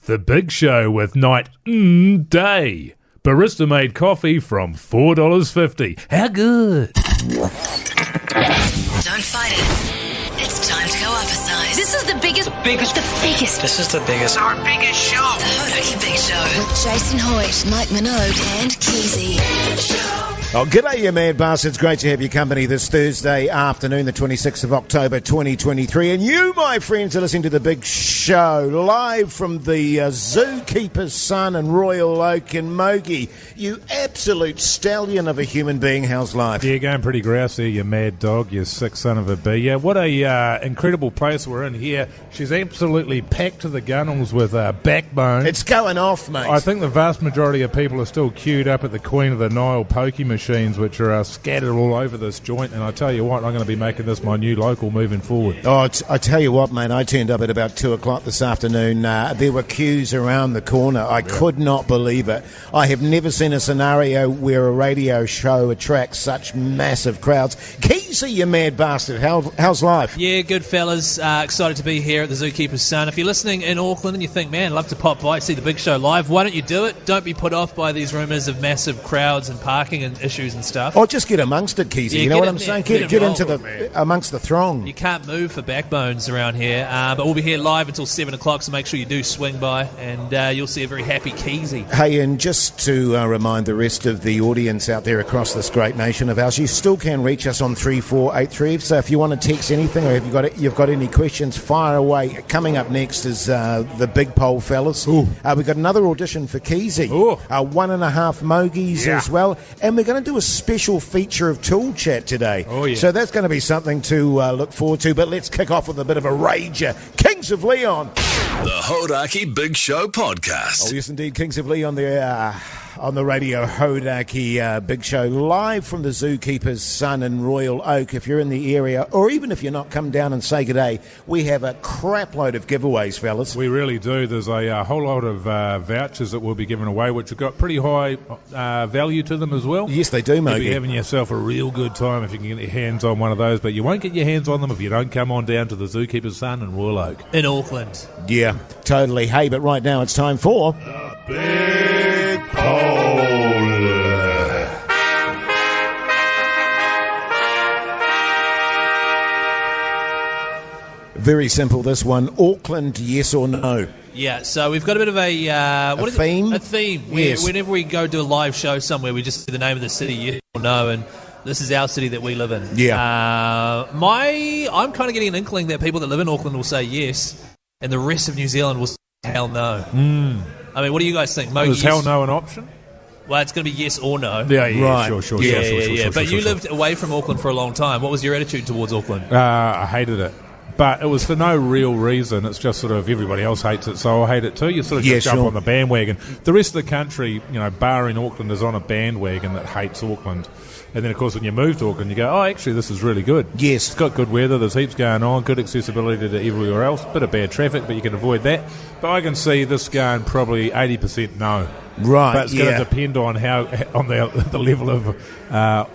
The Big Show with Night Day. Barista-made coffee from $4.50. How good? Don't fight it. It's time to go up a size. This is the biggest. This is the biggest. Our biggest show. The Hodaki Big Show. With Jason Hoyt, Mike Minogue and Keezy. Oh, g'day, you mad bastards. Great to have your company this Thursday afternoon, the 26th of October, 2023. And you, my friends, are listening to The Big Show, live from the Zookeeper's son and Royal Oak in Mogi. You absolute stallion of a human being. How's life? Yeah, going pretty grouse there, you mad dog, you sick son of a bee. Yeah, what a incredible place we're in here. She's absolutely packed to the gunnels with backbone. It's going off, mate. I think the vast majority of people are still queued up at the Queen of the Nile pokey machines, which are scattered all over this joint, and I tell you what, I'm going to be making this my new local moving forward. Oh, I tell you what, mate, I turned up at about 2 o'clock this afternoon. There were queues around the corner. I could not believe it. I have never seen a scenario where a radio show attracts such massive crowds. Keezy, you mad bastard, how's life? Yeah, good fellas. Excited to be here at the Zookeeper's son. If you're listening in Auckland and you think, man, I'd love to pop by, see the Big Show live, why don't you do it? Don't be put off by these rumours of massive crowds and parking and issues and stuff. Or just get amongst it, Keezy. Yeah, you know what I'm saying? Get into amongst the throng. You can't move for backbones around here, but we'll be here live until 7 o'clock, so make sure you do swing by, and you'll see a very happy Keezy. Hey, and just to remind the rest of the audience out there across this great nation of ours, you still can reach us on 3483. So if you want to text anything, or if you've got any questions, fire away. Coming up next is the big poll, fellas. We've got another audition for Keezy. 1.5 Mogies as well, and we're going to do a special feature of Tool Chat today. So that's going to be something to look forward to. But let's kick off with a bit of a rager. Kings of Leon. The Hodaki Big Show podcast. Oh, yes, indeed. Kings of Leon there. On the radio, Hodaki Big Show, live from the Zookeeper's son in Royal Oak. If you're in the area, or even if you're not, come down and say g'day. We have a crap load of giveaways, fellas. We really do. There's a whole lot of vouchers that we'll be giving away, which have got pretty high value to them as well. Yes, they do, mate. You'll be having yourself a real good time if you can get your hands on one of those, but you won't get your hands on them if you don't come on down to the Zookeeper's son in Royal Oak. In Auckland. Yeah, totally. Hey, but right now it's time for... Big Poll. Very simple, this one. Auckland, yes or no? Yeah, so we've got a bit of a theme? A theme. Yes. Whenever we go do a live show somewhere, we just say the name of the city, yes or no, and this is our city that we live in. Yeah. I'm kind of getting an inkling that people that live in Auckland will say yes, and the rest of New Zealand will say hell no. I mean, what do you guys think? Is hell no an option? Well, it's going to be yes or no. Yeah, right. Sure. But you lived away from Auckland for a long time. What was your attitude towards Auckland? I hated it. But it was for no real reason. It's just sort of everybody else hates it, so I'll hate it too. You sort of just jump on the bandwagon. The rest of the country, barring Auckland, is on a bandwagon that hates Auckland. And then, of course, when you move to Auckland, you go, oh, actually, this is really good. Yes. It's got good weather, there's heaps going on, good accessibility to everywhere else, bit of bad traffic, but you can avoid that. But I can see this going probably 80% no. Right, but it's going to depend on the level of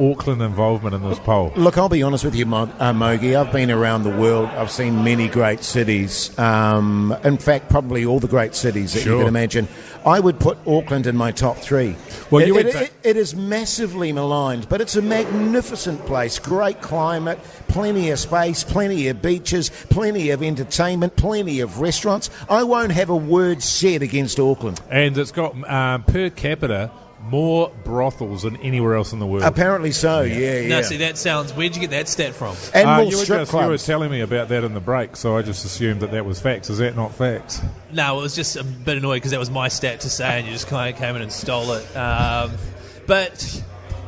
Auckland involvement in this poll. Look, I'll be honest with you, Mogi. I've been around the world. I've seen many great cities. In fact, probably all the great cities that you can imagine. I would put Auckland in my top 3. Well, it is massively maligned, but it's a magnificent place. Great climate, plenty of space, plenty of beaches, plenty of entertainment, plenty of restaurants. I won't have a word said against Auckland. And it's got per capita more brothels than anywhere else in the world. Apparently so, yeah. No, see, that sounds... Where'd you get that stat from? And more you strip clubs. You were telling me about that in the break, so I just assumed that was facts. Is that not facts? No, it was just a bit annoying because that was my stat to say, and you just kind of came in and stole it. But...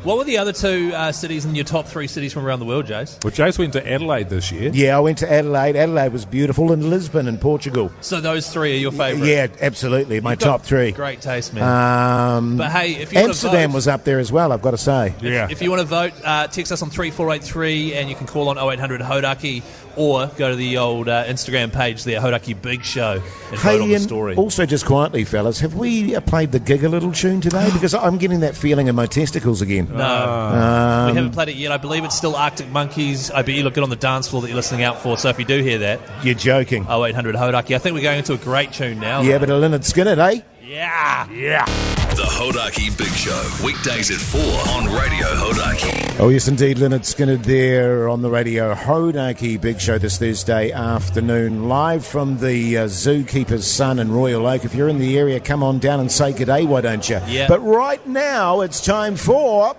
what were the other 2 cities in your top 3 cities from around the world, Jace? Well, Jace went to Adelaide this year. Yeah, I went to Adelaide. Adelaide was beautiful, and Lisbon in Portugal. So those 3 are your favourite? Yeah, absolutely. My top 3. Great taste, man. But hey, if you Amsterdam want to vote, was up there as well, I've got to say. If you want to vote, text us on 3483, and you can call on 0800 Hodaki or go to the old Instagram page there, Hodaki Big Show, and vote Hey, on the and story. also just quietly, fellas, have we played the Gig a Little tune today? Because I'm getting that feeling in my testicles again. No, we haven't played it yet. I believe it's still Arctic Monkeys. I bet you look good on the dance floor that you're listening out for, so if you do hear that, You're joking. 0800 Hodaki. I think we're going into a great tune now. Yeah, but a Lynyrd Skynyrd, eh? Yeah. The Hodaki Big Show, weekdays at 4 on Radio Hodaki. Oh, yes, indeed. Lynyrd Skynyrd there on the Radio Hodaki Big Show this Thursday afternoon, live from the Zookeeper's Son in Royal Oak. If you're in the area, come on down and say good day, why don't you? Yeah. But right now, it's time for...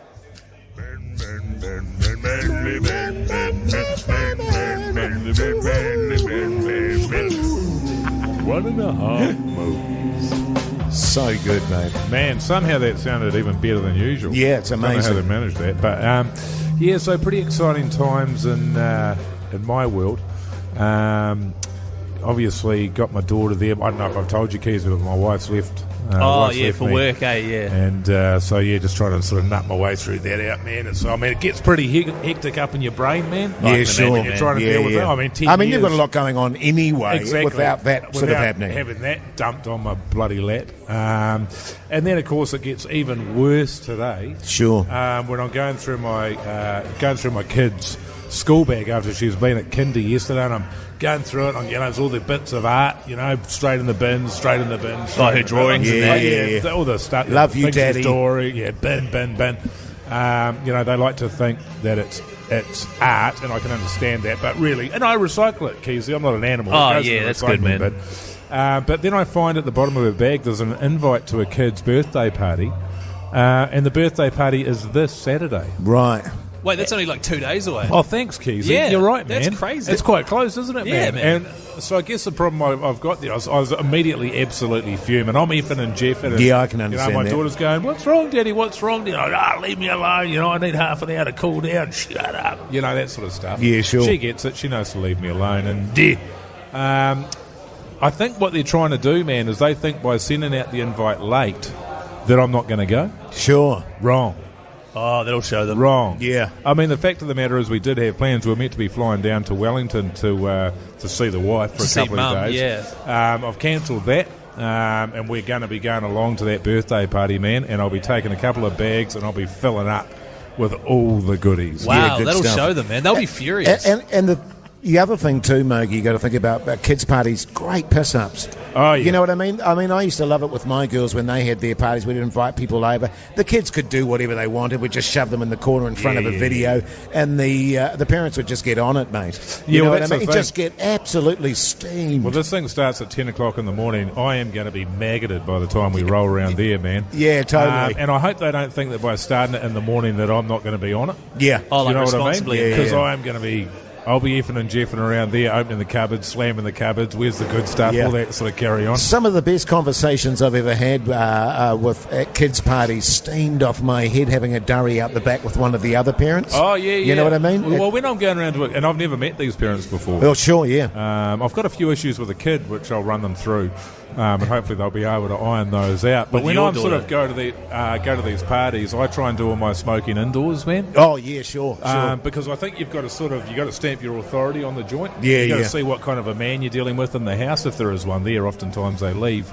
One and a half moves. So good, mate. Man, somehow that sounded even better than usual. Yeah, it's amazing. I don't know how they managed that. But, yeah, so pretty exciting times in my world. Obviously, got my daughter there. I don't know if I've told you, Keys, but my wife's left. Wife's left for me. work, yeah. And so, yeah, just trying to sort of nut my way through that out, man. And so, I mean, it gets pretty hectic up in your brain, man. Yeah, sure. When you're trying to deal with it. I mean, 10 you've years, got a lot going on anyway without that sort of happening. Having that dumped on my bloody lap. And then, of course, it gets even worse today. Sure. When I'm going through my kids' school bag after she's been at kindy yesterday, and I'm going through it, it's all the bits of art, straight in the bin. Her drawings and that. Yeah. All the stuff. Love you, picture Daddy. Story, bin. They like to think that it's art, and I can understand that, but really, and I recycle it, Keezy. I'm not an animal. Oh, yeah, that's good, man. But then I find at the bottom of her bag there's an invite to a kid's birthday party, and the birthday party is this Saturday. Right. Wait, that's only like 2 days away. Oh, thanks, Keezy. Yeah, you're right, man. that's crazy. It's quite close, isn't it, Yeah, man. And so I guess the problem I've got there, I was immediately absolutely fuming. I'm effing and jeffing. And, Yeah, I can understand my that. daughter's going, "What's wrong, Daddy? What's wrong?" Leave me alone. I need half an hour to cool down. Shut up. That sort of stuff. Yeah, sure. She gets it. She knows to leave me alone. And I think what they're trying to do, man, is they think by sending out the invite late that I'm not going to go. Sure. Wrong. Oh, that'll show them. Wrong. Yeah. I mean, the fact of the matter is we did have plans. We were meant to be flying down to Wellington to see the wife for a couple of days. Yeah. I've cancelled that, and we're going to be going along to that birthday party, man, and I'll be taking a couple of bags and I'll be filling up with all the goodies. Wow, Yeah, good that'll stuff. show them, man. They'll be furious. And the other thing too, Mogi, you got to think about kids' parties, great piss-ups. Oh, yeah. You know what I mean? I used to love it with my girls when they had their parties. We'd invite people over. The kids could do whatever they wanted. We'd just shove them in the corner in front of a video, and the parents would just get on it, mate. You know what I mean? Just get absolutely steamed. Well, this thing starts at 10 o'clock in the morning. I am going to be maggoted by the time we roll around there, man. Yeah, totally. And I hope they don't think that by starting it in the morning that I'm not going to be on it. Yeah. Oh, Do you know what I mean? responsibly. Because Yeah. I am going to be... I'll be effing and jeffing around there, opening the cupboards, slamming the cupboards, where's the good stuff, Yeah. all that sort of carry on. Some of the best conversations I've ever had at kids' parties steamed off my head having a durry out the back with one of the other parents. Oh, yeah. You know what I mean? Well, when I'm going around to it, and I've never met these parents before. Well, sure, yeah. I've got a few issues with a kid, which I'll run them through, and hopefully they'll be able to iron those out. But With when your I'm sort daughter. of go to these parties, I try and do all my smoking indoors, man. Oh, yeah, sure. Because I think you've got to stamp your authority on the joint. Yeah, You've got yeah. to see what kind of a man you're dealing with in the house, if there is one there. Oftentimes they leave.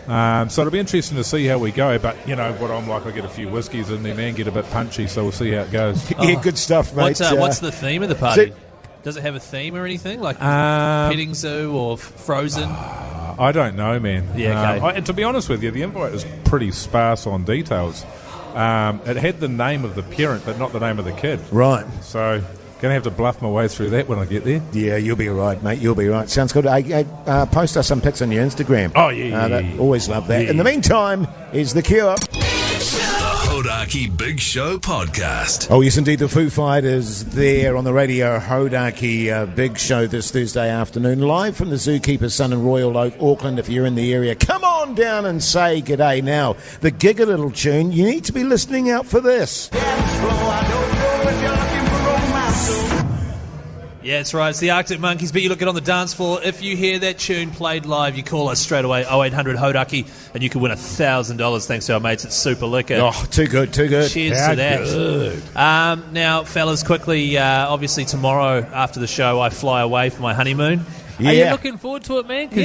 So it'll be interesting to see how we go. But you know what I'm like, I get a few whiskies in me, man, get a bit punchy, so we'll see how it goes. Yeah, good stuff, mate. What's the theme of the party? so- Does it have a theme or anything? Like petting zoo or Frozen? I don't know, man. Yeah, okay. And to be honest with you, the invite is pretty sparse on details. It had the name of the parent, but not the name of the kid. Right. So, going to have to bluff my way through that when I get there. Yeah, you'll be all right, mate. You'll be all right. Sounds good. Post us some pics on your Instagram. Oh, yeah. Always love that. Yeah. In the meantime, is The Cure. The Hodaki Big Show podcast. Oh, yes, indeed. The Foo Fighters there on the Radio Hodaki Big Show this Thursday afternoon, live from the Zookeeper's Son in Royal Oak, Auckland. If you're in the area, come on down and say g'day. Now, the Gig a Little tune, you need to be listening out for this. Yeah, Yeah, that's right. It's the Arctic Monkeys, but you look good on the dance floor. If you hear that tune played live, you call us straight away, 0800 Hodaki, and you can win $1,000 thanks to our mates at Super Liquor. Oh, too good. Cheers How to that. good. Now, fellas, quickly, obviously tomorrow after the show, I fly away for my honeymoon. Yeah. Are you looking forward to it, man? 'Cause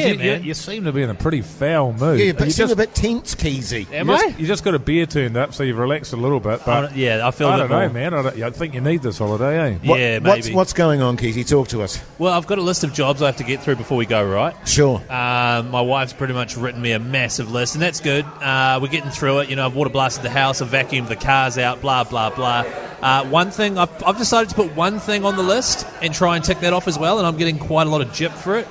You seem to be in a pretty foul mood. Yeah, but you seem a bit tense, Keezy. Am I? You just got a beer turned up, so you've relaxed a little bit. But I feel I a don't bit know, more. man. I think you need this holiday, eh? Yeah, maybe. What's going on, Keezy? Talk to us. Well, I've got a list of jobs I have to get through before we go, right? Sure. My wife's pretty much written me a massive list, and that's good. We're getting through it. You know, I've water blasted the house, I've vacuumed the cars out, blah, blah, blah. One thing, I've decided to put one thing on the list and try and tick that off as well, and I'm getting quite a lot of gyp for it.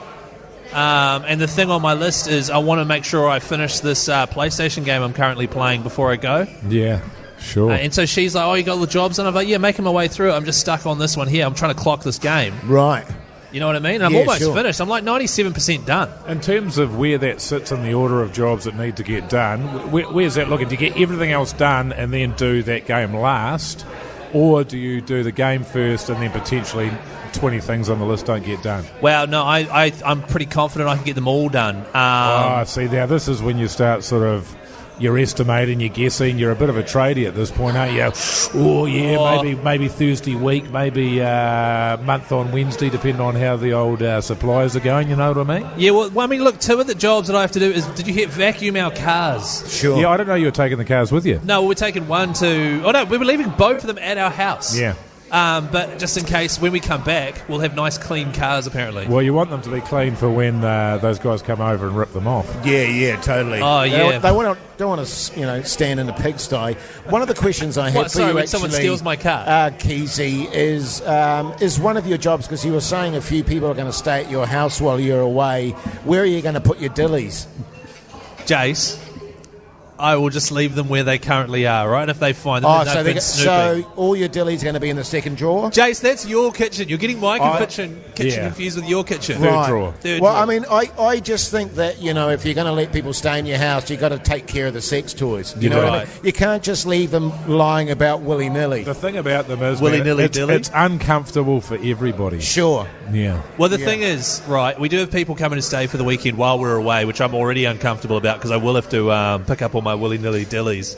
And the thing on my list is I want to make sure I finish this PlayStation game I'm currently playing before I go. Yeah, sure. And so she's like, oh, you got all the jobs? And I'm like, yeah, making my way through it. I'm just stuck on this one here. I'm trying to clock this game. Right. You know what I mean? And I'm Yeah, almost sure. finished. I'm like 97% done. In terms of where that sits in the order of jobs that need to get done, where's that looking? Do you get everything else done and then do that game last? Or do you do the game first and then potentially 20 things on the list don't get done? Well, no, I'm pretty confident I can get them all done. See, now this is when you start sort of, you're estimating, you're guessing, you're a bit of a tradie at this point, aren't you? Oh, yeah, maybe Thursday week, maybe month on Wednesday, depending on how the old suppliers are going, you know what I mean? Yeah, well, I mean, look, two of the jobs that I have to do is, did you hit vacuum our cars? Sure. Yeah, I don't know you were taking the cars with you. No, we're taking one to... Oh, no, we were leaving both of them at our house. Yeah. But just in case, when we come back, we'll have nice, clean cars, apparently. Well, you want them to be clean for when those guys come over and rip them off. Yeah, totally. Oh, yeah. They don't want to, stand in a pigsty. One of the questions I have for you, when actually, someone steals my car? Keezy, is one of your jobs, because you were saying a few people are going to stay at your house while you're away. Where are you going to put your dillies? Jace, I will just leave them where they currently are, right? If they find them, so all your dillies are going to be in the second drawer? Jace, that's your kitchen. You're getting my kitchen yeah. confused with your kitchen. Third drawer. Third Well, drawer. I mean, I just think that, if you're going to let people stay in your house, you've got to take care of the sex toys. You know what I mean? You can't just leave them lying about willy-nilly. The thing about them is, Willy-nilly it's dilly? uncomfortable for everybody. Sure. Yeah. Well, the thing is, right, we do have people coming to stay for the weekend while we're away, which I'm already uncomfortable about because I will have to pick up all my willy-nilly dillies.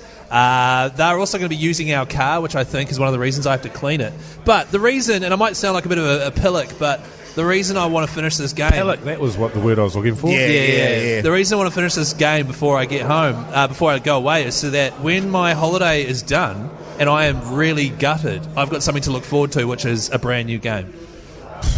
They're also going to be using our car, which I think is one of the reasons I have to clean it. But the reason, and I might sound like a bit of a pillock, but the reason I want to finish this game... Pillock, that was what the word I was looking for. Yeah. The reason I want to finish this game before I get home, before I go away, is so that when my holiday is done and I am really gutted, I've got something to look forward to, which is a brand new game.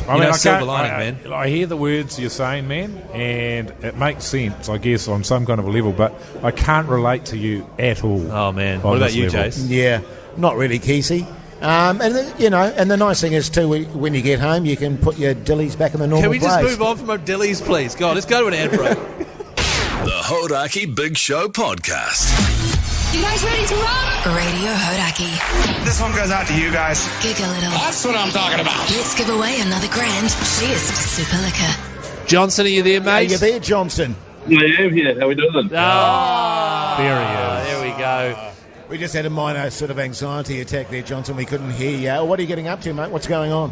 I hear the words you're saying, man, and it makes sense, I guess, on some kind of a level, but I can't relate to you at all. Oh, man. What about you, level. Jace? Yeah, not really, Kesey. And the nice thing is, too, when you get home, you can put your dillies back in the normal place. Can we just move on from our dillies, please? God, let's go to an ad break. The Hodaki Big Show Podcast. You guys ready to rock? Radio Hodaki. This one goes out to you guys. Gig a little. That's what I'm talking about. Let's give away another grand. Cheers to Super Liquor. Johnson, are you there, mate? Are you there, Johnson? I am here. How we doing? Oh, There he is. there we go. We just had a minor sort of anxiety attack there, Johnson. We couldn't hear you. What are you getting up to, mate? What's going on?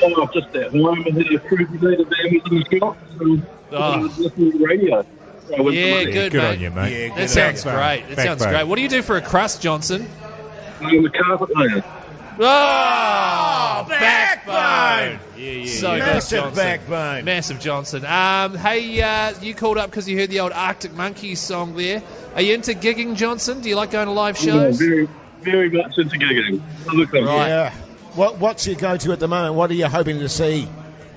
Oh, I'm just at home. I had a cruisy day to Bambies in the shop, so I was listening to the radio. So Yeah, good, Good mate. on you, mate. Yeah, good That sounds Backbone. great. That sounds Backbone. great. What do you do for a crust, Johnson? I'm a carpet layer. Oh, backbone. Yeah. So good, Massive Johnson. backbone. Massive Johnson. Hey, you called up because you heard the old Arctic Monkeys song there. Are you into gigging, Johnson? Do you like going to live Yeah, shows? very, very much into gigging. Right. Yeah. What's your go-to at the moment? What are you hoping to see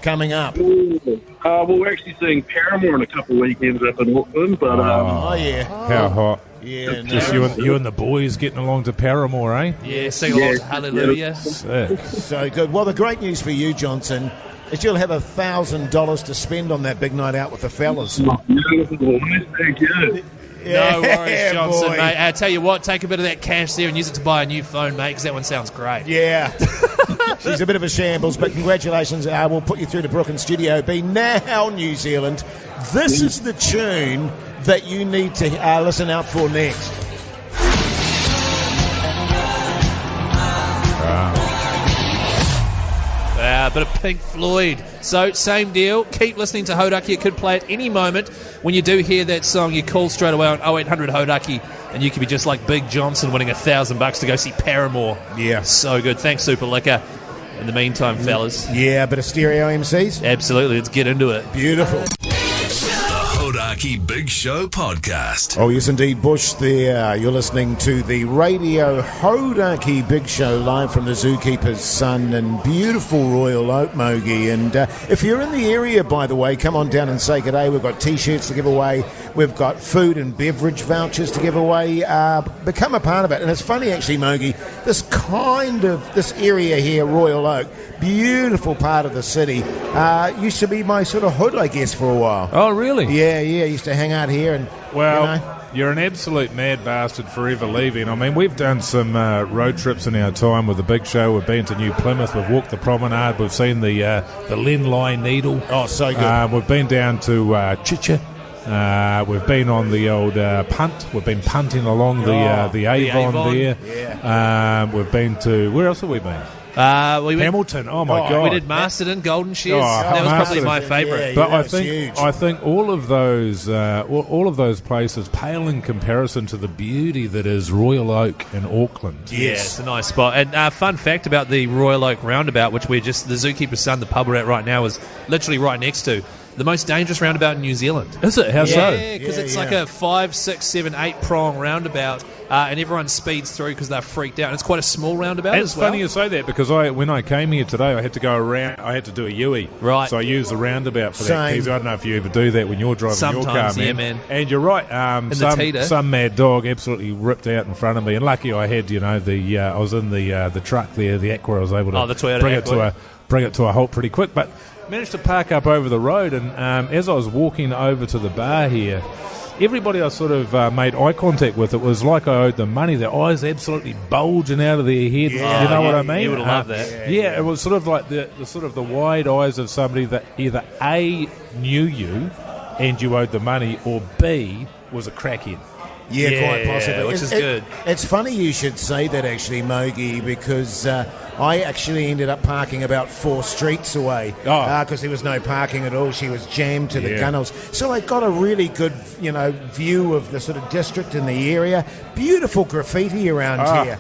coming up? Well, we're actually seeing Paramore in a couple of weekends up in Auckland, but Oh, yeah. How hot. Yeah, Just you and the boys getting along to Paramore, eh? Yeah, sing along to Hallelujah. Sick. So good. Well, the great news for you, Johnson, is you'll have $1,000 to spend on that big night out with the fellas. beautiful. Thank you. No worries, Johnson, boy. mate. I tell you what, take a bit of that cash there and use it to buy a new phone, mate, because that one sounds great. Yeah. She's a bit of a shambles, but congratulations. We'll put you through to Brooklyn Studio B. Now, New Zealand, this is the tune that you need to listen out for next. bit of Pink Floyd. So, same deal. Keep listening to Hodaki. It could play at any moment. When you do hear that song, you call straight away on 0800 Hodaki, and you could be just like Big Johnson winning $1,000 to go see Paramore. Yeah. So good. Thanks, Super Liquor. In the meantime, fellas. Yeah, a bit of stereo MCs. Absolutely. Let's get into it. Beautiful. Hodaki Big Show podcast. Oh, yes, indeed, Bush there. You're listening to the Radio Hodaki Big Show live from the Zookeeper's Son in beautiful Royal Oak, Mogi. And if you're in the area, by the way, come on down and say good day. We've got T-shirts to give away. We've got food and beverage vouchers to give away. Become a part of it. And it's funny, actually, Mogi, this area here, Royal Oak, beautiful part of the city, used to be my sort of hood, I guess, for a while. Oh, really? Yeah, I used to hang out here and, You're an absolute mad bastard forever leaving. I mean, we've done some road trips in our time with the Big Show. We've been to New Plymouth. We've walked the promenade. We've seen the Len Line Needle. Oh, so good. We've been down to Chicha. We've been on the old punt. We've been punting along the Avon there. Yeah. We've been to... Where else have we been? Hamilton. Oh my God! We did Masterton, Golden Shears. That was probably my favourite. But I think all of those places pale in comparison to the beauty that is Royal Oak in Auckland. Yes. Yeah, it's a nice spot. And fun fact about the Royal Oak roundabout, which the Zookeeper's Son, the pub we're at right now, is literally right next to. The most dangerous roundabout in New Zealand. Is it? How so? Yeah, because it's like a 5, 6, 7, 8 prong roundabout, and everyone speeds through because they're freaked out. And it's quite a small roundabout as well. It's funny you say that because when I came here today, I had to go around. I had to do a U-E. Right. So I used the roundabout for that. Keezy, I don't know if you ever do that when you're driving your car, man. Yeah, man. And you're right. Some mad dog absolutely ripped out in front of me, and lucky I had, I was in the truck there, the Aqua. I was able to the Toyota bring it to a halt pretty quick, but managed to park up over the road, and as I was walking over to the bar here, everybody I sort of made eye contact with, it was like I owed them money. Their eyes absolutely bulging out of their head. Yeah. You know what I mean? You would have loved that. Yeah, it was sort of like the wide eyes of somebody that either A, knew you and you owed the money, or B, was a crackhead. Yeah, quite possibly. Which is good. It's funny you should say that, actually, Mogi, because I actually ended up parking about 4 streets away because there was no parking at all. She was jammed to the gunnels. So I got a really good, view of the sort of district in the area. Beautiful graffiti around here.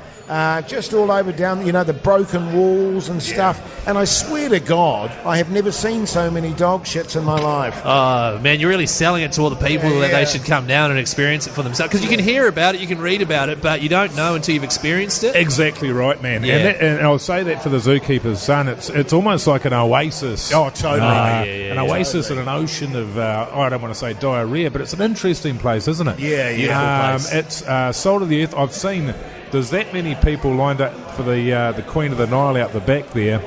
Just all over down, the broken walls and stuff. And I swear to God, I have never seen so many dog shits in my life. Oh, man, you're really selling it to all the people that they should come down and experience it for themselves. Because you can hear about it, you can read about it, but you don't know until you've experienced it. Exactly right, man. Yeah. And I'll say that for the Zookeeper's Son. It's almost like an oasis. Oh, totally. An oasis in an ocean of, I don't want to say diarrhea, but it's an interesting place, isn't it? Yeah, beautiful place. It's Salt of the Earth. I've seen... There's that many people lined up for the Queen of the Nile out the back there.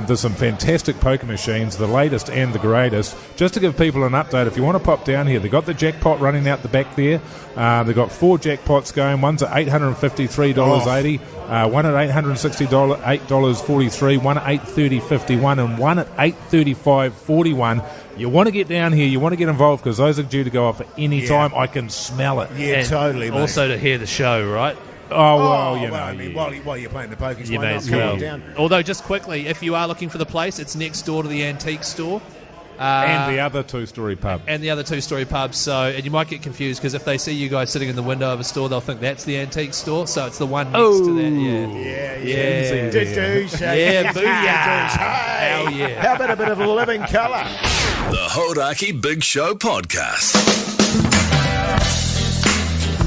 There's some fantastic poker machines, the latest and the greatest. Just to give people an update, if you want to pop down here, they've got the jackpot running out the back there. They've got 4 jackpots going. One's at $853.80, one at $868.43, one at $830.51, and one at $835.41. You want to get down here, you want to get involved, because those are due to go off at any time. I can smell it. Yeah, and totally, mate. Also to hear the show, right? While you're playing the pokies, you may as well. Although, just quickly, if you are looking for the place, it's next door to the antique store. And the other 2-story pub. And the other 2-story pub. And you might get confused, because if they see you guys sitting in the window of a store, they'll think that's the antique store. So it's the one next to that. Yeah. Booyah. Hell yeah. How about a bit of living colour? The Hodaki Big Show podcast.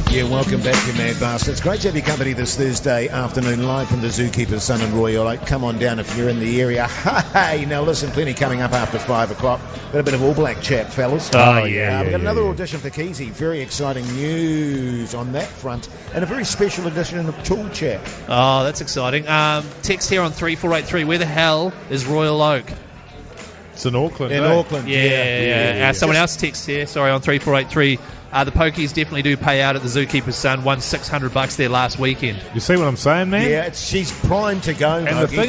Yeah, welcome back, you mad bastards. Great to have your company this Thursday afternoon, live from the Zookeeper's Son in Royal Oak. Come on down if you're in the area. Hey, now listen, plenty coming up after 5 o'clock. Got a bit of All Black chat, fellas. We've got another audition for Keezy. Very exciting news on that front. And a very special edition of Tool Chat. Oh, that's exciting. Text here on 3483. Where the hell is Royal Oak? It's in Auckland. Auckland, yeah. Someone else text here, on 3483. The pokies definitely do pay out at the Zookeeper's Son. Won $600 there last weekend. You see what I'm saying, man? Yeah, she's primed to go. And the thing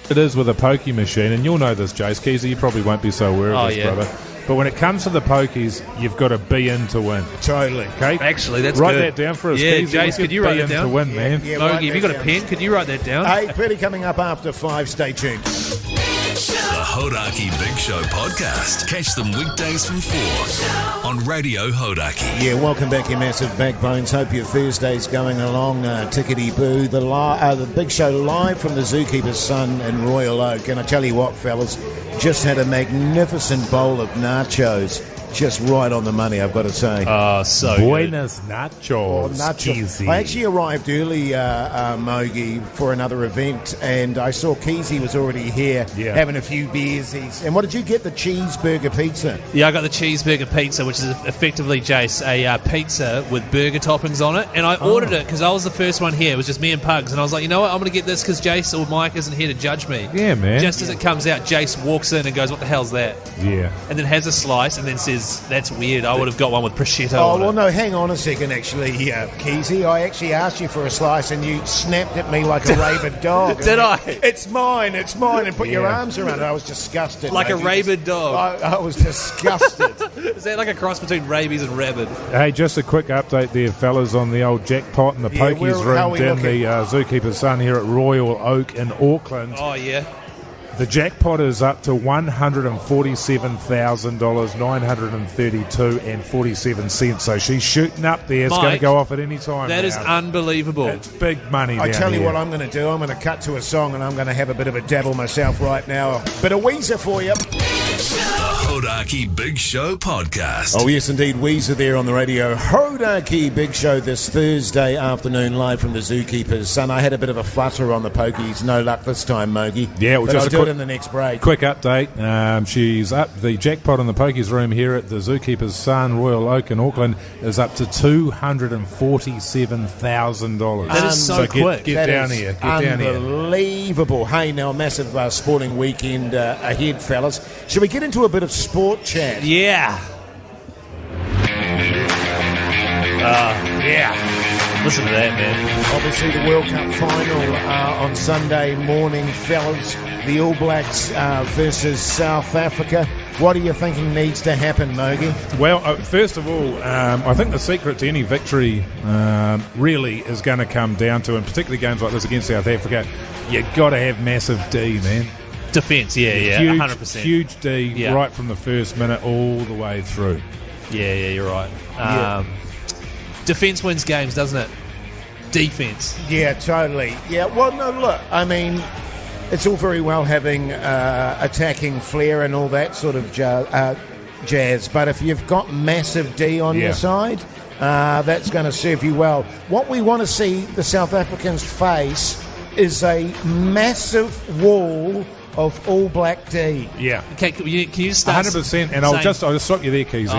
it is with a pokey machine, and you'll know this, Jace Keezy, you probably won't be so aware of this, brother. But when it comes to the pokies, you've got to be in to win. Totally. Okay? Actually, that's write good. that down for us. Yeah, Keezy. Jace, could you write that down? To win, man. Yeah, Mogi, have you got a pen? Could you write that down? Hey, plenty coming up after 5. Stay tuned. The Hodaki Big Show podcast. Catch them weekdays from 4 on Radio Hodaki. Yeah, welcome back, you massive backbones. Hope your Thursday's going along tickety-boo. The Big Show live from the Zookeeper's son in Royal Oak. And I tell you what, fellas, just had a magnificent bowl of nachos. Just right on the money, I've got to say. Oh, so Buenos nachos. Keezy. I actually arrived early, Mogi, for another event, and I saw Keezy was already here having a few beers. And what did you get? The cheeseburger pizza? Yeah, I got the cheeseburger pizza, which is effectively, Jace, a pizza with burger toppings on it. And I ordered it because I was the first one here. It was just me and Pugs. And I was like, you know what? I'm going to get this because Jace or Mike isn't here to judge me. Yeah, man. Just as it comes out, Jace walks in and goes, what the hell's that? Yeah. And then has a slice and then says, that's weird. I would have got one with prosciutto on well, it. no, hang on a second, actually, Keezy. I actually asked you for a slice and you snapped at me like a rabid dog. Did I? It's mine, and put your arms around it. I was disgusted. Like a mate. rabid dog. I was disgusted. Is that like a cross between rabies and rabid? Hey, just a quick update there, fellas, on the old jackpot in the pokies room down the Zookeeper's son here at Royal Oak in Auckland. Oh, yeah. The jackpot is up to $147,000, 932.47 cents. So she's shooting up there. It's going to go off at any time. That is unbelievable. It's big money. I tell you here. what I'm going to do. I'm going to cut to a song and I'm going to have a bit of a dabble myself right now. A bit of Weezer for you. Hodaki Big Show podcast. Oh, yes, indeed. Weezer there on the radio. Hodaki Big Show this Thursday afternoon live from the Zookeeper's son. I had a bit of a flutter on the pokies. No luck this time, Mogi. Yeah, well, but just I'll do it in the next break. Quick update. She's up. The jackpot in the pokies room here at the Zookeeper's son, Royal Oak in Auckland, is up to $247,000. That is so quick. Get down here. Get down here. Unbelievable. Hey, now a massive sporting weekend ahead, fellas. Should we get into a bit of sport chat? Yeah. Yeah. Listen to that, man. Obviously, the World Cup final on Sunday morning, fellas. The All Blacks versus South Africa. What are you thinking needs to happen, Mogi? Well, first of all, I think the secret to any victory really is going to come down to, and particularly games like this against South Africa, you've got to have massive D, man. Defence, yeah, huge, 100%. Huge D right from the first minute all the way through. Yeah, you're right. Defence wins games, doesn't it? Defence. Yeah, totally. Yeah, well, no, look, I mean, it's all very well having attacking flair and all that sort of jazz, but if you've got massive D on your side, that's going to serve you well. What we want to see the South Africans face is a massive wall of All Black D. Yeah. Okay, can you start 100%, and I'll just stop you there, Keezy.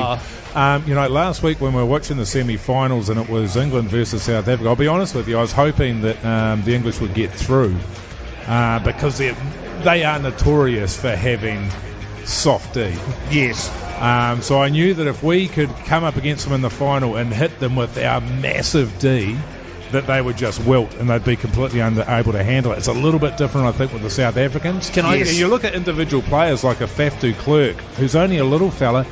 Last week when we were watching the semi-finals and it was England versus South Africa, I'll be honest with you, I was hoping that the English would get through because they are notorious for having soft D. Yes. So I knew that if we could come up against them in the final and hit them with our massive D, that they would just wilt and they'd be completely unable to handle it. It's a little bit different, I think, with the South Africans. You look at individual players like a Faf du Klerk, who's only a little fella.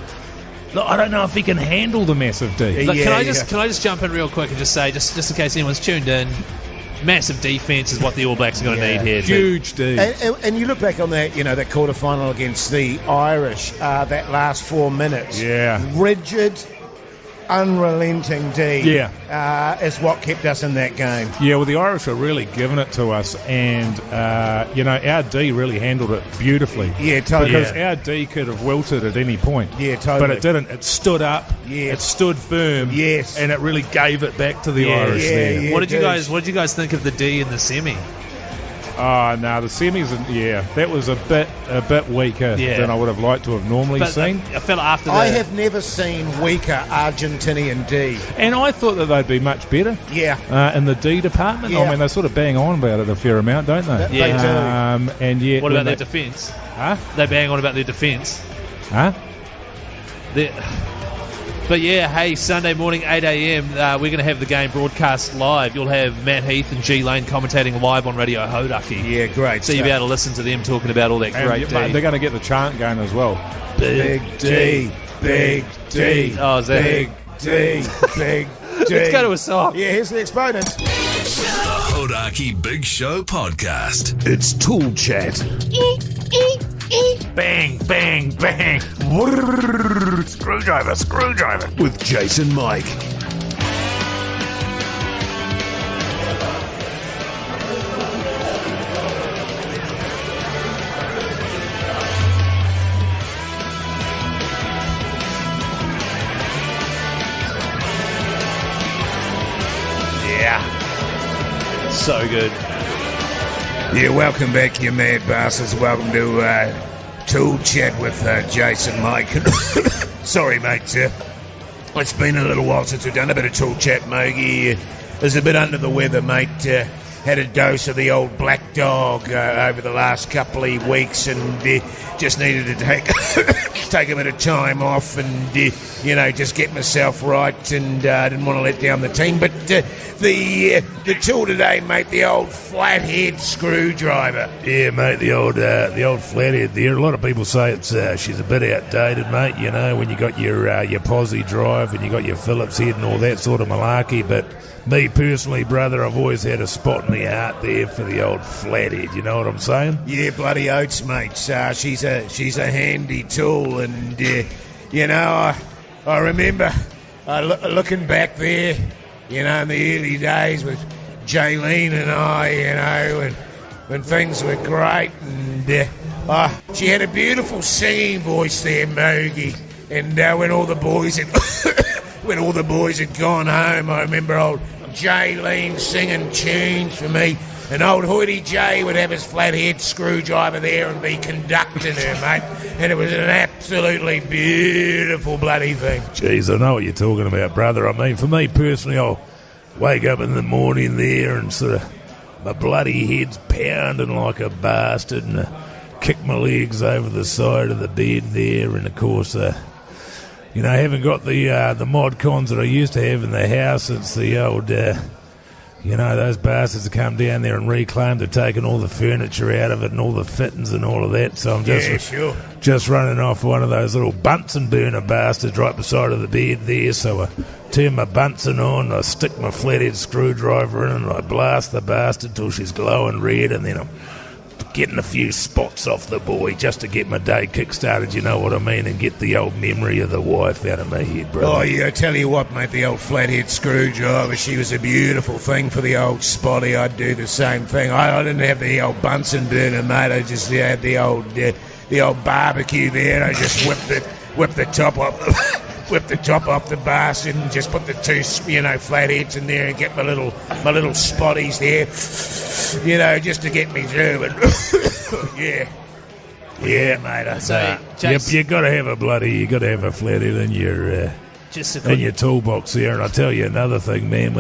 Look, I don't know if he can handle the massive D. Look, can I just jump in real quick and just say, just in case anyone's tuned in, massive defence is what the All Blacks are going to need here. Huge D. And you look back on that, that quarter-final against the Irish, that last 4 minutes. Yeah. Rigid, unrelenting D is what kept us in that game. Yeah, well, the Irish are really giving it to us, and, our D really handled it beautifully. Yeah, totally. Because our D could have wilted at any point. Yeah, totally. But it didn't. It stood up. Yes. It stood firm. Yes. And it really gave it back to the Irish there. Yeah, what did you guys think of the D in the semi? Oh, no, the semis, that was a bit weaker than I would have liked to have normally seen. I felt after that. I have never seen weaker Argentinian D. And I thought that they'd be much better in the D department. Yeah. I mean, they sort of bang on about it a fair amount, don't they? They do. And yet, what about their defence? Huh? They bang on about their defence. Huh? But yeah, hey, Sunday morning, 8 a.m, we're going to have the game broadcast live. You'll have Matt Heath and G Lane commentating live on Radio Hodaki. Yeah, great. So you'll be able to listen to them talking about all that great D. They're going to get the chant going as well. Big D, Big D, Oh, is that Big D, Big D. Let's go to a song. Yeah, here's the exponent. The Hodaki Big Show podcast. It's Tool Chat. Bang, bang, bang. Screwdriver, screwdriver. With Jason Mike. So good. Yeah, welcome back, you mad bastards. Welcome to Tool Chat with Jason Mike. Sorry, mate. It's been a little while since we've done a bit of Tool Chat, Mogi. Was a bit under the weather, mate. Had a dose of the old black dog over the last couple of weeks and just needed to take a bit of time off and, just get myself right and didn't want to let down the team. But the tool today, mate, the old flathead screwdriver. Yeah, mate, the old flathead there. A lot of people say she's a bit outdated, mate, when you got your posi drive and you got your Phillips head and all that sort of malarkey, but me personally, brother, I've always had a spot in the heart there for the old flathead. You know what I'm saying? Yeah, bloody oats, mate. She's a handy tool, and I remember looking back there, in the early days with Jaylene and I, when things were great, and she had a beautiful singing voice there, Mogi, and when all the boys had when all the boys had gone home, I remember old Jaylene singing tunes for me, and old Hoity J would have his flathead screwdriver there and be conducting her, mate, and it was an absolutely beautiful bloody thing. Jeez, I know what you're talking about, brother. I mean, for me personally, I'll wake up in the morning there and sort of my bloody head's pounding like a bastard, and kick my legs over the side of the bed there, and of course I haven't got the mod cons that I used to have in the house. It's the old, those bastards that come down there and reclaim. They've taken all the furniture out of it and all the fittings and all of that. So I'm just running off one of those little Bunsen burner bastards right beside of the bed there. So I turn my Bunsen on, I stick my flathead screwdriver in, and I blast the bastard till she's glowing red, and then I'm getting a few spots off the boy just to get my day kick-started, you know what I mean, and get the old memory of the wife out of my head, brother. Oh, yeah, I tell you what, mate, the old flathead screwdriver, she was a beautiful thing for the old spotty. I'd do the same thing. I didn't have the old Bunsen burner, mate. I just had the old barbecue there. I just whipped the top off whip the top off the bastard and just put the two, flatheads in there and get my little spotties there, just to get me through. And yeah, mate. You got to have a flathead in your toolbox there. And I tell you another thing, man.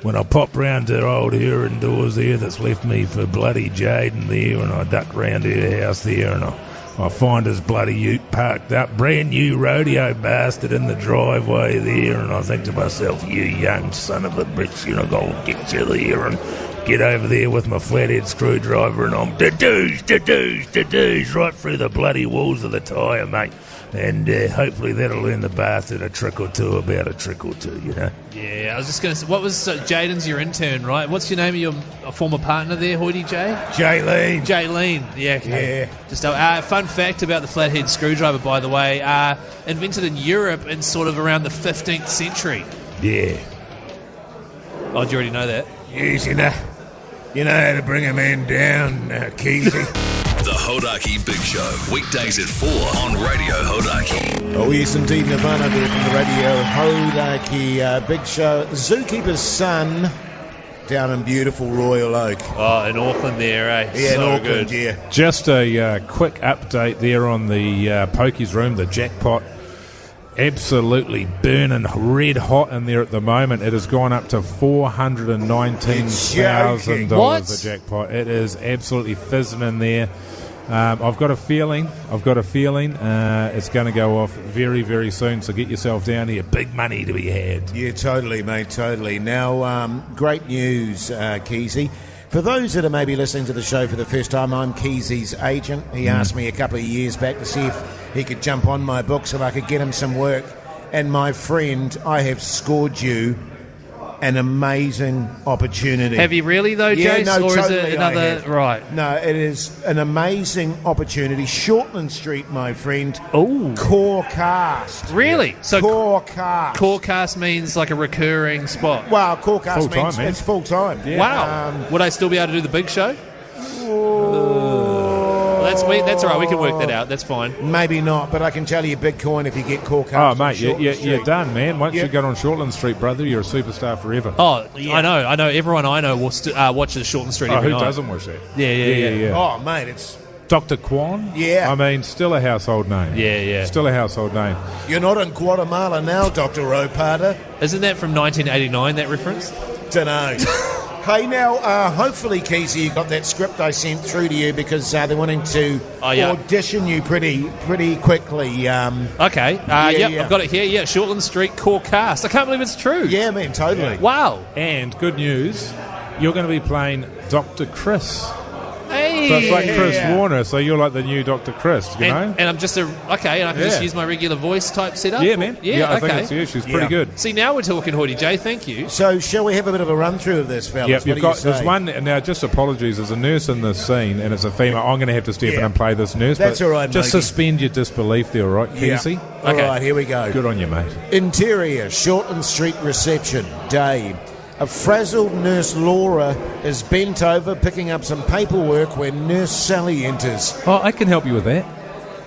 When I pop round to old her indoors there, that's left me for bloody Jaden there, and I duck round her house there, and I find his bloody ute parked up, brand new rodeo bastard in the driveway there, and I think to myself, you young son of a bitch, go get you there and get over there with my flathead screwdriver, and I'm da-doos, right through the bloody walls of the tyre, mate. And hopefully that'll learn the bastard a trick or two about a trick or two, Yeah, I was just going to say, what was Jaden's your intern, right? What's your name of your former partner there, Hoity J? Jaylene. Yeah, okay. Yeah. Just fun fact about the flathead screwdriver, by the way, invented in Europe in sort of around the 15th century. Yeah. Oh, do you already know that? Yes, you know how to bring a man down, Keezy. The Hodaki Big Show, weekdays at 4 on Radio Hodaki. Oh, yes, indeed, Nirvana there from the Radio Hodaki Big Show. Zookeeper's son down in beautiful Royal Oak. Oh, in Auckland there, eh? Yeah, so in Auckland, good. yeah. Just a quick update there on the Pokies room, the jackpot. Absolutely burning red hot in there at the moment. It has gone up to $419,000, What? the jackpot. It is absolutely fizzing in there. I've got a feeling it's going to go off very, very soon, so get yourself down here. Big money to be had. Yeah, totally, mate, totally. Now, great news, Keezy. For those that are maybe listening to the show for the first time, I'm Keezy's agent. He asked me a couple of years back to see if he could jump on my books and I could get him some work. And my friend, I have scored you an amazing opportunity. Have you really, though, Yeah, Jace? no, or totally is it another... Right. No, it is an amazing opportunity. Shortland Street, my friend. Oh. Core cast. Really? So Core cast. core cast means like a recurring spot. Well, core cast Full-time, means man. it's full time. Yeah. Wow. Would I still be able to do the big show? Well, that's all right. We can work that out. That's fine. Maybe not, but I can tell you Bitcoin if you get core cast. Oh, on mate, Shortland you're Street. done, man. Once Yeah. you get on Shortland Street, brother, you're a superstar forever. Oh, I know. Everyone I know will watches Shortland Street every who night. doesn't wish that? Yeah. Oh, mate, it's Dr. Kwan? Yeah. I mean, still a household name. Yeah. Still a household name. you're not in Guatemala now, Dr. Ropada. Isn't that from 1989, that reference? Dunno. Hey, now, hopefully, Keezy, you got that script I sent through to you because they're wanting to audition you pretty quickly. Okay. yeah. I've got it here. Yeah, Shortland Street core cast. I can't believe it's true. Yeah, man, totally. Wow. And good news, you're going to be playing Dr. Chris. Hey. So it's like Chris Warner, so you're like the new Dr. Chris, you know? And I'm just and I can just use my regular voice type setup? Yeah, man. Yeah, I think okay. it's you. She's pretty good. See, now we're talking, Hoodie J. Thank you. So, shall we have a bit of a run through of this, fellas? Yep, What you've do got you say? there's one now. Just apologies. There's a nurse in this scene, and it's a female. I'm going to have to step in and play this nurse. That's but all right, Just matey. suspend your disbelief there, all right, Keezy? All right, here we go. Good on you, mate. Interior, Shortland Street reception, day. A frazzled nurse Laura is bent over picking up some paperwork when nurse Sally enters. Oh, I can help you with that.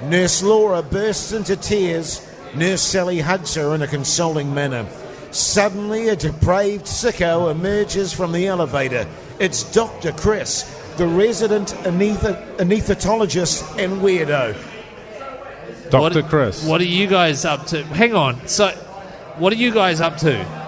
Nurse Laura bursts into tears. Nurse Sally hugs her in a consoling manner. Suddenly, a depraved sicko emerges from the elevator. It's Dr. Chris, the resident anaesthetologist and weirdo. Dr. Chris. What are you guys up to? Hang on. So, what are you guys up to?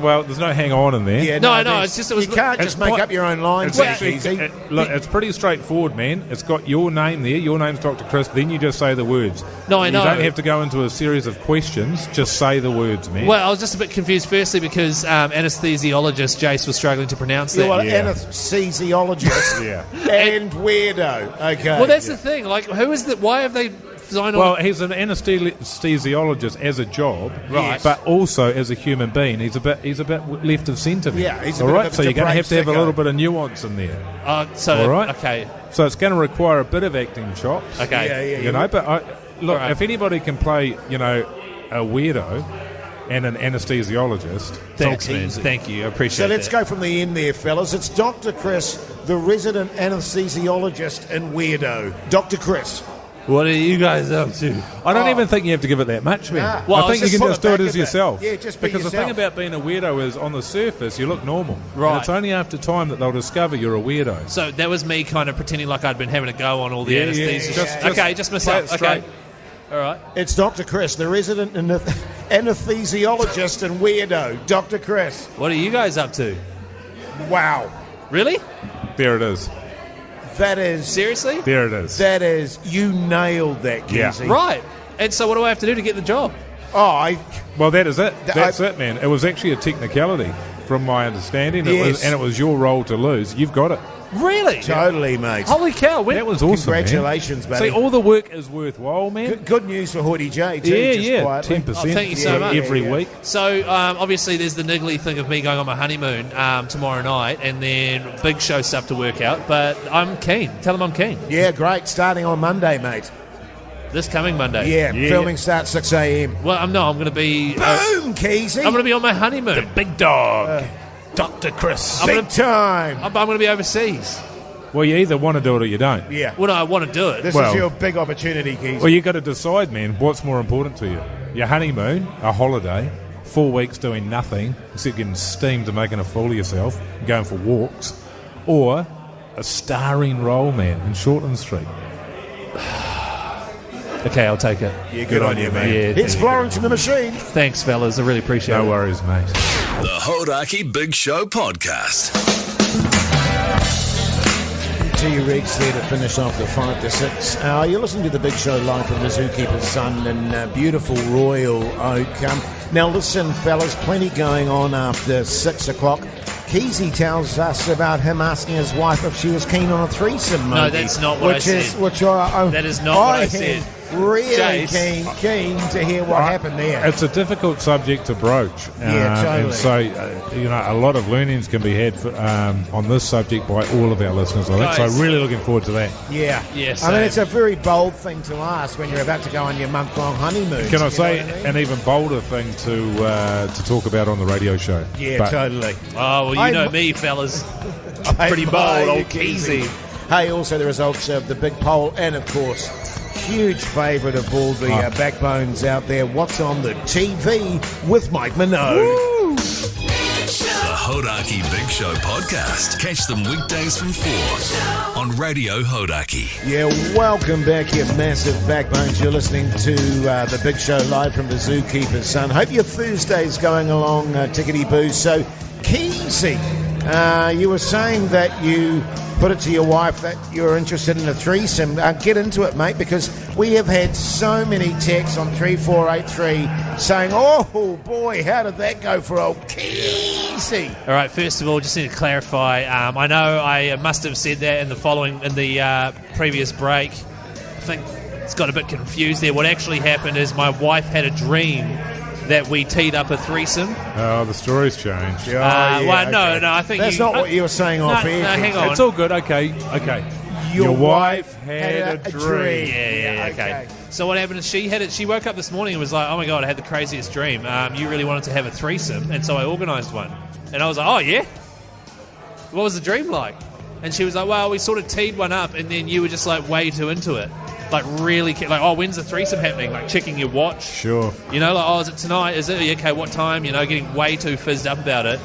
Well, there's no hang on in there. Yeah, No, there's- it's just- it was- you can't it's just make quite- up your own lines. It's actually, easy. look, it's pretty straightforward, man. It's got your name there. Your name's Dr. Chris. Then you just say the words. No, I know. You don't have to go into a series of questions. Just say the words, man. Well, I was just a bit confused, firstly, because anesthesiologist Jace was struggling to pronounce that. You're Yeah. an anesthesiologist Yeah. and weirdo. Okay. Well, that's the thing. Like, who is that? Why have they signed Well, on? he's an anesthesiologist as a job, Right. But also as a human being. He's a bit left of centre. Yeah, he's a all bit right. of a So you're going to depraved have a sicko. little bit of nuance in there. So, all right. okay. So it's going to require a bit of acting chops. Okay. Yeah. You know, but look, All right. if anybody can play, a weirdo and an anesthesiologist, Thanks, it's man. easy. Thank you. I appreciate So let's that. go from the end there, fellas. It's Dr. Chris, the resident anesthesiologist and weirdo. Dr. Chris. What are you guys up to? I don't even think you have to give it that much, man. Nah. Well, I think just you can put just it do it back as a bit. yourself. Yeah, just be because the yourself. thing about being a weirdo is, on the surface, you look normal. Right. And it's only after time that they'll discover you're a weirdo. So that was me kind of pretending like I'd been having a go on all the anesthesia. Just play myself. it straight. Okay. All right. It's Dr. Chris, the resident anesthesiologist and weirdo. Dr. Chris. What are you guys up to? Wow. Really? There it is. That is... Seriously? There it is. You nailed that, Yeah. Keezy. Right. And so what do I have to do to get the job? Oh, Well, that is it. That's I- it, man. It was actually a technicality, from my understanding. Yes. It was your role to lose. You've got it. Really? totally, mate. Holy cow. That was awesome, Congratulations, man. buddy. See, all the work is worthwhile, man. Good news for Hoodie J, too, just Yeah. quietly. 10% Oh, thank you so much. every Yeah. week. So, obviously, there's the niggly thing of me going on my honeymoon tomorrow night and then big show stuff to work out. But I'm keen. Tell them I'm keen. Yeah, great. Starting on Monday, mate. This coming Monday. Yeah, filming starts 6 a.m. Well, I'm going to be... Boom, Keezy. I'm going to be on my honeymoon. Big dog. Dr. Chris. Big time. I'm going to be overseas. Well, you either want to do it or you don't. Yeah. Well, no, I want to do it. This Well- is your big opportunity, Keezy. Well, you got to decide, man, what's more important to you. Your honeymoon, a holiday, 4 weeks doing nothing, except getting steamed and making a fool of yourself, and going for walks, or a starring role, man, in Shortland Street. Okay, I'll take it. Yeah, good on you, mate. Yeah, It's Florence and the Machine. Thanks, fellas. I really appreciate it. No worries, mate. The Hodaki Big Show Podcast. to you, Rex, there to finish off the 5 to 6. You're listening to the Big Show live from the Zookeeper's Son in beautiful Royal Oak. Now listen, fellas, plenty going on after 6 o'clock. Keezy tells us about him asking his wife if she was keen on a threesome. No, that's not what I said. That is not what I said. Really keen to hear what happened there. It's a difficult subject to broach. Yeah, totally. And so, a lot of learnings can be had on this subject by all of our listeners, I think. So I'm really looking forward to that. Yeah. Yes. I mean, it's a very bold thing to ask when you're about to go on your month-long honeymoon. Can I say an even bolder thing to talk about on the radio show? Yeah, totally. Oh, well, you know me, fellas. I'm pretty bold, old Keezy. Hey, also the results of the big poll, and of course, huge favourite of all the backbones out there. What's on the TV with Mike Minogue? The Hodaki Big Show podcast. Catch them weekdays from 4 on Radio Hodaki. Yeah, welcome back, you massive backbones. You're listening to the Big Show live from the Zookeeper's Son. Hope your Thursday's going along tickety-boo. So, Keezy, you were saying that you put it to your wife that you're interested in a threesome. Get into it, mate, because we have had so many texts on 3483 saying, oh, boy, how did that go for old Keezy? All right, first of all, just need to clarify. I know I must have said that in the previous break. I think it's got a bit confused there. What actually happened is my wife had a dream that we teed up a threesome. Oh, the story's changed. No, I think that's not what you were saying off air. No, hang on. It's all good. Okay. Your wife had a dream. Yeah, okay. So what happened is she woke up this morning and was like, oh my God, I had the craziest dream. You really wanted to have a threesome, and so I organised one. And I was like, oh yeah? What was the dream like? And she was like, well, we sort of teed one up, and then you were just like way too into it. Like really, like, oh, when's the threesome happening? Like checking your watch. Sure. Like, oh, is it tonight? Is it? Okay, what time? Getting way too fizzed up about it.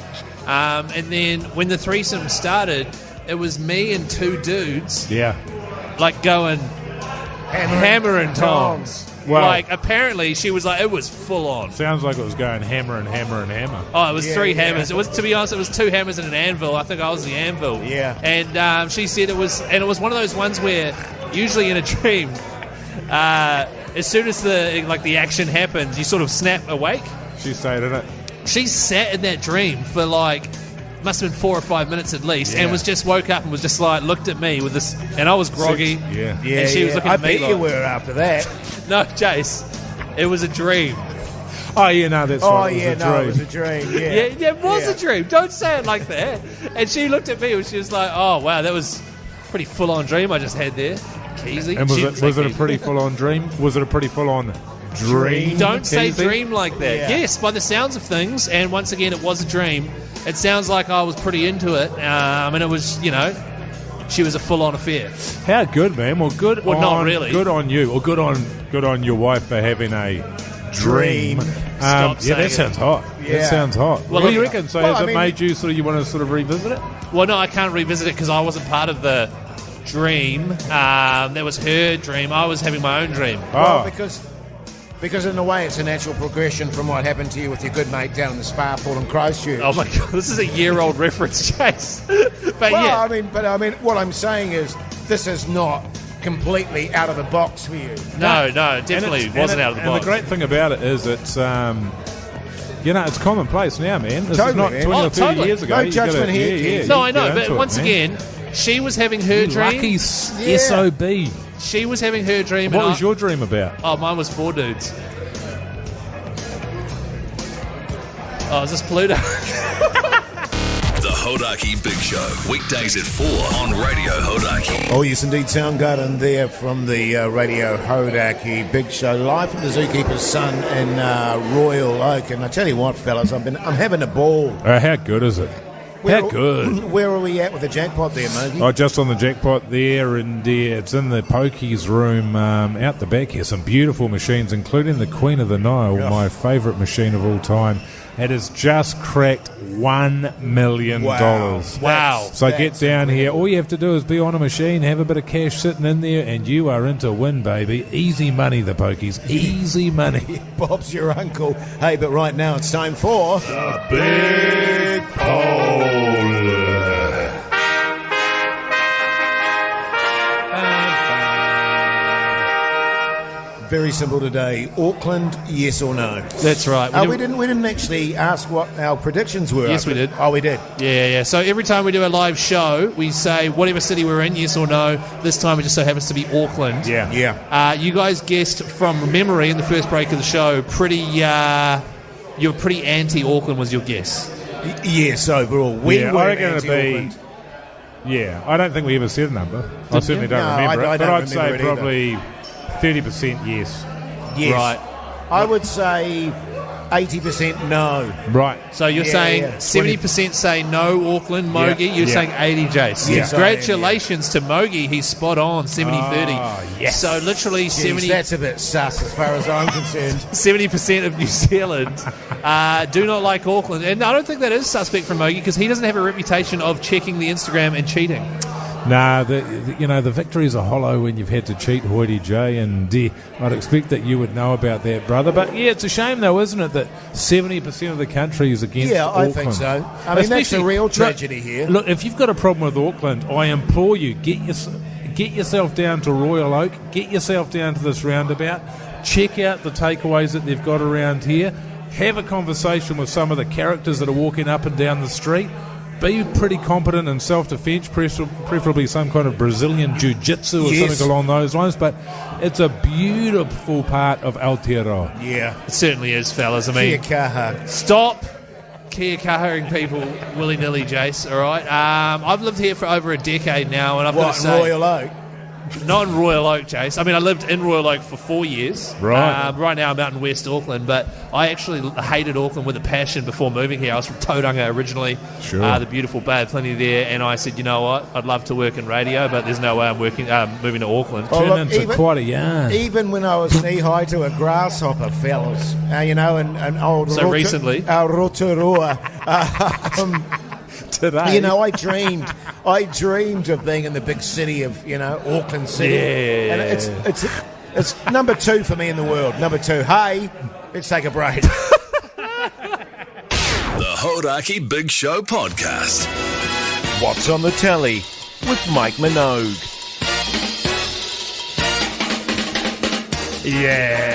And then when the threesome started, it was me and 2 dudes. Yeah. Like going hammer and tongs. Well, like apparently she was like, it was full on. Sounds like it was going hammer and hammer and hammer. Oh, it was 3 hammers. It was, to be honest, it was 2 hammers and an anvil. I think I was the anvil. Yeah. And she said it was one of those ones where usually in a dream, as soon as the action happens, you sort of snap awake. She stayed in it. She sat in that dream for must have been 4 or 5 minutes at least, and was just woke up and was just like looked at me with this, and I was groggy. And she was looking at me. I bet you were after that. No, Jace, it was a dream. Oh yeah, no, that's right. It was a dream. Yeah, it was a dream. Don't say it like that. And she looked at me and she was like, "Oh wow, that was a pretty full-on dream I just had there, Keezy." And was it a pretty full-on dream? Was it a pretty full-on dream? Don't say Keezy? Dream like that. Yeah. Yes, by the sounds of things, and once again, it was a dream. It sounds like I was pretty into it, and it was, she was a full-on affair. How good, man. Well, good. Well, not really. Good on you, or good on your wife for having a dream. Stop saying that sounds hot. Yeah. That sounds hot. Well, what do you reckon? So well, has I it made you you want to sort of revisit it? Well, no, I can't revisit it because I wasn't part of the dream. That was her dream. I was having my own dream. Well, because in a way it's a natural progression from what happened to you with your good mate down in the spa pool in Christchurch. Oh my God, this is a year-old reference, Chase. But well, I mean, what I'm saying is this is not completely out of the box for you. No, definitely wasn't out of the box. And the great thing about it is it's it's commonplace now, man. This is not 20 or 30 years ago. No judgment here. No, I know, but once again, she was having her dream. Lucky SOB. She was having her dream. What was your dream about? Oh, mine was 4 dudes. Oh, is this Pluto? The Hodaki Big Show, weekdays at 4 on Radio Hodaki. Oh, yes, indeed. Soundgarden there from the Radio Hodaki Big Show, live from the Zookeeper's Son in Royal Oak. And I tell you what, fellas, I'm having a ball. How good is it? How good. Where are we at with the jackpot there, Mogi? Oh, just on the jackpot there, and it's in the pokies room out the back here. Some beautiful machines, including the Queen of the Nile, my favourite machine of all time. It has just cracked $1 million. Wow. So get down here. All you have to do is be on a machine, have a bit of cash sitting in there, and you are in to win, baby. Easy money, the pokies. Easy money. Bob's your uncle. Hey, but right now it's time for... The Big Poll. Very simple today. Auckland, yes or no? That's right. We didn't actually ask what our predictions were. Yes, we did. Oh, we did. Yeah. So every time we do a live show, we say whatever city we're in, yes or no. This time it just so happens to be Auckland. Yeah. You guys guessed from memory in the first break of the show, you were pretty anti-Auckland was your guess. Yes, overall. We were I reckon it'd anti-Auckland. Yeah, I don't think we ever said a number. I certainly don't remember it. I don't but I'd remember say it probably 30% yes. Yes. Right. I would say 80% no. Right. So you're saying 70% say no Auckland, Mogi. You're saying 80, Jace. Yes, Congratulations to Mogi. He's spot on, 70-30. Yes. So literally 70... That's a bit sus as far as I'm concerned. 70% of New Zealand do not like Auckland. And I don't think that is suspect for Mogi because he doesn't have a reputation of checking the Instagram and cheating. Nah, the victories are hollow when you've had to cheat, Hoity J, and I'd expect that you would know about that, brother. But yeah, it's a shame though, isn't it, that 70% of the country is against Auckland. I think so. I mean, that's a real tragedy here. Look, if you've got a problem with Auckland, I implore you, get yourself down to Royal Oak, get yourself down to this roundabout, check out the takeaways that they've got around here, have a conversation with some of the characters that are walking up and down the street. Be pretty competent in self-defense, preferably some kind of Brazilian jiu-jitsu or something along those lines. But it's a beautiful part of Aotearoa. Yeah. It certainly is, fellas. I mean, Kia kaha. stop kia kahaing people willy-nilly, Jace, all right? I've lived here for over a decade now, and I've got to say... Royal Oak? Not in Royal Oak, Jace. I mean, I lived in Royal Oak for 4 years. Right. Right now I'm out in West Auckland, but I actually hated Auckland with a passion before moving here. I was from Tauranga originally. Sure. The beautiful Bay of Plenty there, and I said, you know what? I'd love to work in radio, but there's no way I'm moving to Auckland. Turned into quite a yarn. Even when I was knee-high to a grasshopper, fellas, and old... So recently? Rotorua. Today. I dreamed of being in the big city of, Auckland City. Yeah. And it's number 2 for me in the world. Number 2. Hey, let's take a break. The Hodaki Big Show Podcast. What's on the telly with Mike Minogue. Yeah.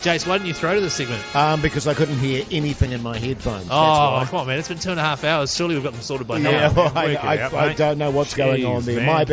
Jace, why didn't you throw to this segment? Because I couldn't hear anything in my headphones. Oh, come on, man. It's been 2.5 hours. Surely we've got them sorted by now. Yeah, well, I don't know what's going on there. Man. My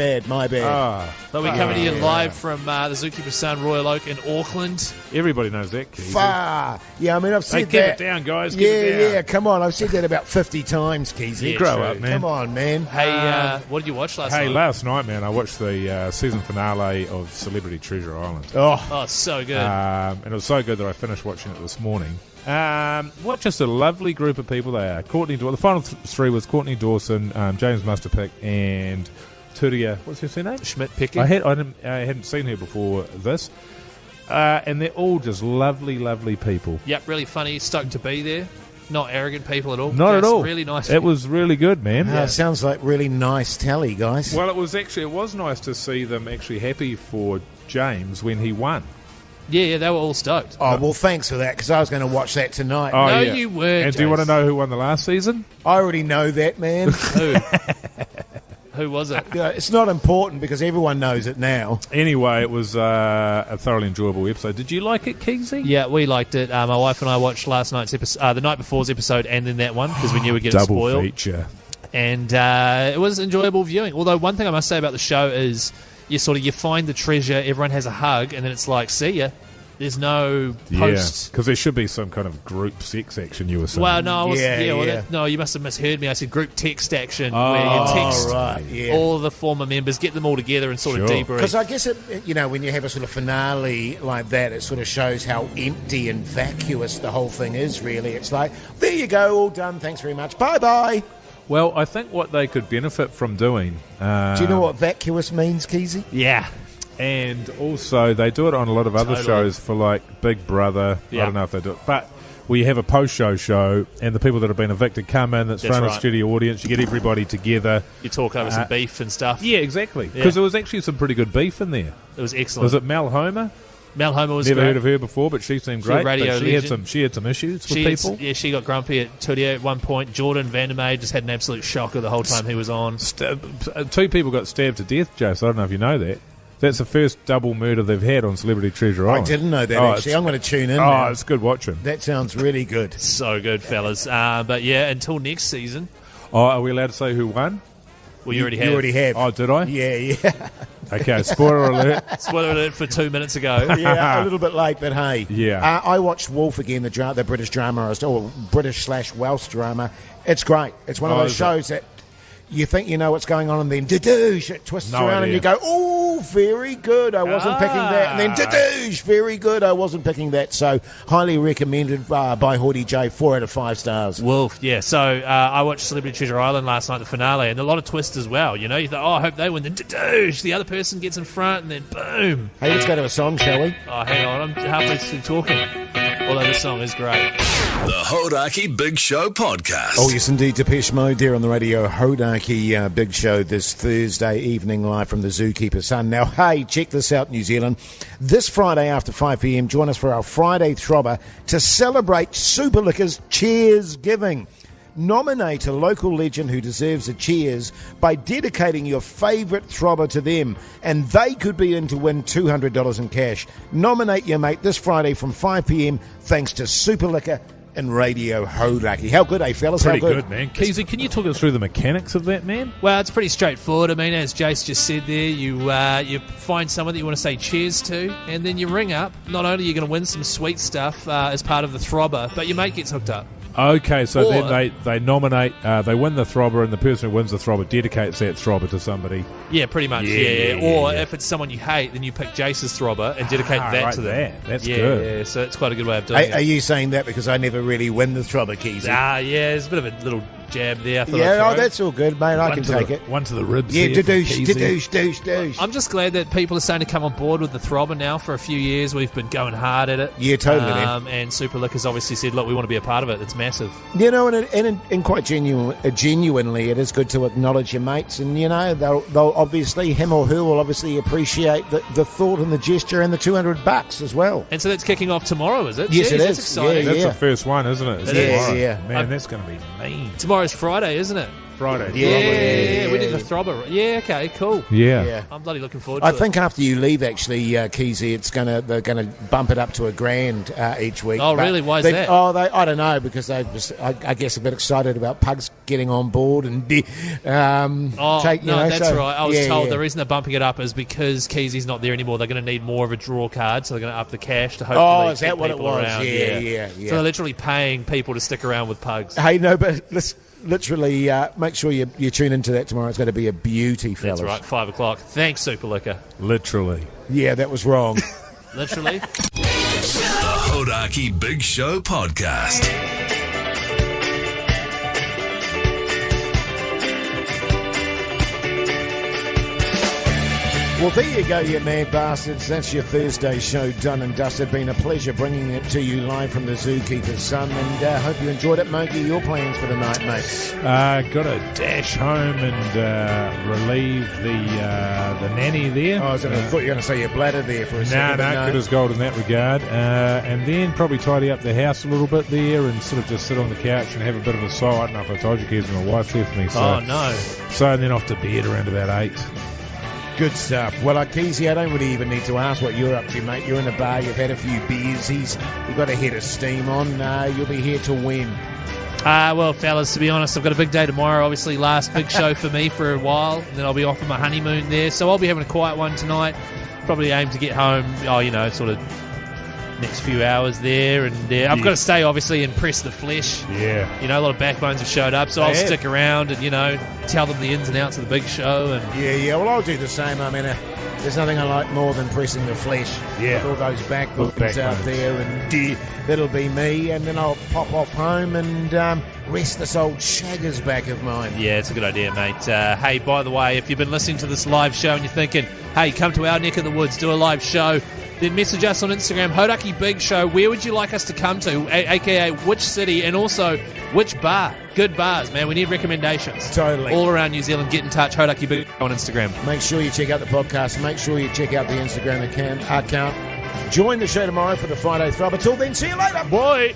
bad. But we're coming to you live from the Zookeeper Sun Royal Oak in Auckland. Everybody knows that, Keith. Far. Yeah, I mean, I've said Keep that. it down, guys. Keep it down. Yeah, come on. I've said that about 50 times, Keezy. Yeah, Grow true. up, man. Come on, man. Hey, what did you watch last night? Hey, last night, man, I watched the season finale of Celebrity Treasure Island. Oh, it's so good. And it was so good that I finished watching it this morning. What just a lovely group of people they are. The final three was Courtney Dawson, James Musterpick, and Turia. What's her surname? Schmidt-Picking. I hadn't seen her before this. And they're all just lovely, lovely people. Yep, really funny. Stoked to be there. Not arrogant people at all. Not at all. Really nice. It was really good, man. Sounds like really nice tally, guys. Well, it was nice to see them actually happy for James when he won. Yeah, they were all stoked. Oh, well, thanks for that, because I was going to watch that tonight. Oh, No, yeah. you weren't, And do you Jace. want to know who won the last season? I already know that, man. Who? Who was it? It's not important because everyone knows it now. Anyway, it was a thoroughly enjoyable episode. Did you like it, Keezy? Yeah, we liked it. My wife and I watched last night's episode, the night before's episode, and then that one because we knew we'd get Double spoiled. feature. And it was enjoyable viewing. Although one thing I must say about the show is you find the treasure, everyone has a hug, and then it's like, see ya. There's no post. Because there should be some kind of group sex action, you were saying. Well, no, I was, Yeah. no, you must have misheard me. I said group text action where you text right, yeah. all of the former members, get them all together and sort of Sure. debrief. Because I guess, when you have a sort of finale like that, it sort of shows how empty and vacuous the whole thing is, really. It's like, there you go, all done, thanks very much, bye-bye. Well, I think what they could benefit from doing... Do you know what vacuous means, Keezy? yeah. And also, they do it on a lot of other Totally. shows for, like, Big Brother. Yeah. I don't know if they do it. But where you have a post-show show, and the people that have been evicted come in, that's front of right. studio audience, you get everybody together. You talk over some beef and stuff. Yeah, exactly. Because there was actually some pretty good beef in there. It was excellent. Was it Mal Homer? Mel Homer was Never great. heard of her before, but she seemed great. Radio But she had some issues with people. She got grumpy at Tudio at one point. Jordan Vandermeer just had an absolute shocker the whole time he was on. 2 people got stabbed to death, Joe, so I don't know if you know that. That's the first double murder they've had on Celebrity Treasure Island. I didn't know that, actually. I'm going to tune in Oh, now. it's good watching. That sounds really good. So good, fellas. But yeah, until next season. Oh, are we allowed to say who won? Well, you already have. You already have. Oh, did I? Yeah. Okay, spoiler alert. Spoiler alert for 2 minutes ago. Yeah, a little bit late, but hey. Yeah. I watched Wolf again, the British drama, or British/Welsh drama. It's great. It's one of those shows that you think you know what's going on, and then dadoosh, it twists around, and you go, oh, very good, I wasn't picking that. And then dadoosh, very good, I wasn't picking that. So, highly recommended by Hawdy J, 4 out of 5 stars. Wolf, yeah. So, I watched Celebrity Treasure Island last night, the finale, and a lot of twists as well. You know, you thought, I hope they win. Then dadoosh, the other person gets in front, and then boom. Hey, let's go to a song, shall we? Oh, hang on, I'm halfway through talking. Although this song is great. The Hodaki Big Show Podcast. Oh, yes, indeed. Depeche Mode there on the radio. Hodaki Big Show this Thursday evening live from the Zookeeper Sun. Now, hey, check this out, New Zealand. This Friday after 5 p.m, join us for our Friday Throbber to celebrate Super Liquor's Cheers Giving. Nominate a local legend who deserves a cheers by dedicating your favourite throbber to them, and they could be in to win $200 in cash. Nominate your mate this Friday from 5 p.m, thanks to Super Liquor and Radio Hodaki. How good, fellas? Pretty How good? good, man. Keezy, can you talk us through the mechanics of that, man? Well, it's pretty straightforward. I mean, as Jace just said there, you find someone that you want to say cheers to, and then you ring up. Not only are you going to win some sweet stuff as part of the throbber, but your mate gets hooked up. Okay, so then they nominate, they win the throbber, and the person who wins the throbber dedicates that throbber to somebody. Yeah, pretty much. Or if it's someone you hate, then you pick Jace's throbber and dedicate that to them. That's good. Yeah, so it's quite a good way of doing it. Are you saying that because I never really win the throbber, Keezy? Yeah, there's a bit of a little jab there. That's all good, mate. I can take it. One to the ribs. Yeah, douche. I'm just glad that people are starting to come on board with the throbber now. For a few years, we've been going hard at it. Yeah, totally. Man. And Super Liquor's obviously said, look, we want to be a part of it. It's massive. You know, and quite genuinely, it is good to acknowledge your mates, and you know they'll obviously, him or her will obviously appreciate the thought and the gesture and the $200 as well. And so that's kicking off tomorrow, is it? Yes, Jeez, it that's is. exciting. That's the first one, isn't it? It is. Yeah. Man, that's going to be mean. Tomorrow's Friday, isn't it? Friday. Yeah, we did the throbber. Yeah, okay, cool. Yeah. I'm bloody looking forward to it. I think after you leave, actually, Keezy, they're gonna bump it up to $1,000 each week. Oh, really? Why is that? I don't know, because they just, I guess, a bit excited about pugs getting on board and that's right. I was told the reason they're bumping it up is because Keezy's not there anymore. They're going to need more of a draw card, so they're going to up the cash to hopefully is that what it was? Around. Yeah. So they're literally paying people to stick around with pugs. Hey, no, but let's literally make sure you tune into that tomorrow. It's going to be a beauty, fellas. That's right, 5 o'clock. Thanks, Super Liquor. Literally. Yeah, that was wrong. Literally. The Hodaki Big Show Podcast. Well, there you go, you mad bastards. That's your Thursday show done and dusted. Been a pleasure bringing it to you live from the Zookeeper Sun, and hope you enjoyed it. Mogi, your plans for the night, mate? Got to dash home and relieve the nanny there. I thought you were going to say your bladder there for a second. No, good as gold in that regard. And then probably tidy up the house a little bit there and sort of just sit on the couch and have a bit of a sigh. I don't know if I told you, Keith, my wife left me. So, oh, no. So then off to bed around about 8. Good stuff. Well, Keezy, I don't really even need to ask what you're up to, mate. You're in a bar, you've had a few beersies, you've got a head of steam on. You'll be here to win. Well, fellas, to be honest, I've got a big day tomorrow. Obviously, last big show for me for a while. And then I'll be off on my honeymoon there. So I'll be having a quiet one tonight. Probably aim to get home, sort of next few hours there. And I've got to stay, obviously, and press the flesh. Yeah. You know, a lot of backbones have showed up. So I'll stick around and, tell them the ins and outs of the big show. And Yeah, well, I'll do the same. I mean, there's nothing I like more than pressing the flesh. Yeah. With all those backbones out there, and that'll be me. And then I'll pop off home and rest this old shagger's back of mine. Yeah, it's a good idea, mate. Hey, by the way, if you've been listening to this live show and you're thinking, hey, come to our neck of the woods, do a live show, then message us on Instagram, Hodaki Big Show. Where would you like us to come to, a.k.a. which city, and also which bar? Good bars, man. We need recommendations. Totally. All around New Zealand. Get in touch, Hodaki Big Show on Instagram. Make sure you check out the podcast. Make sure you check out the Instagram account. Join the show tomorrow for the Friday Throb. Until then, see you later. Bye.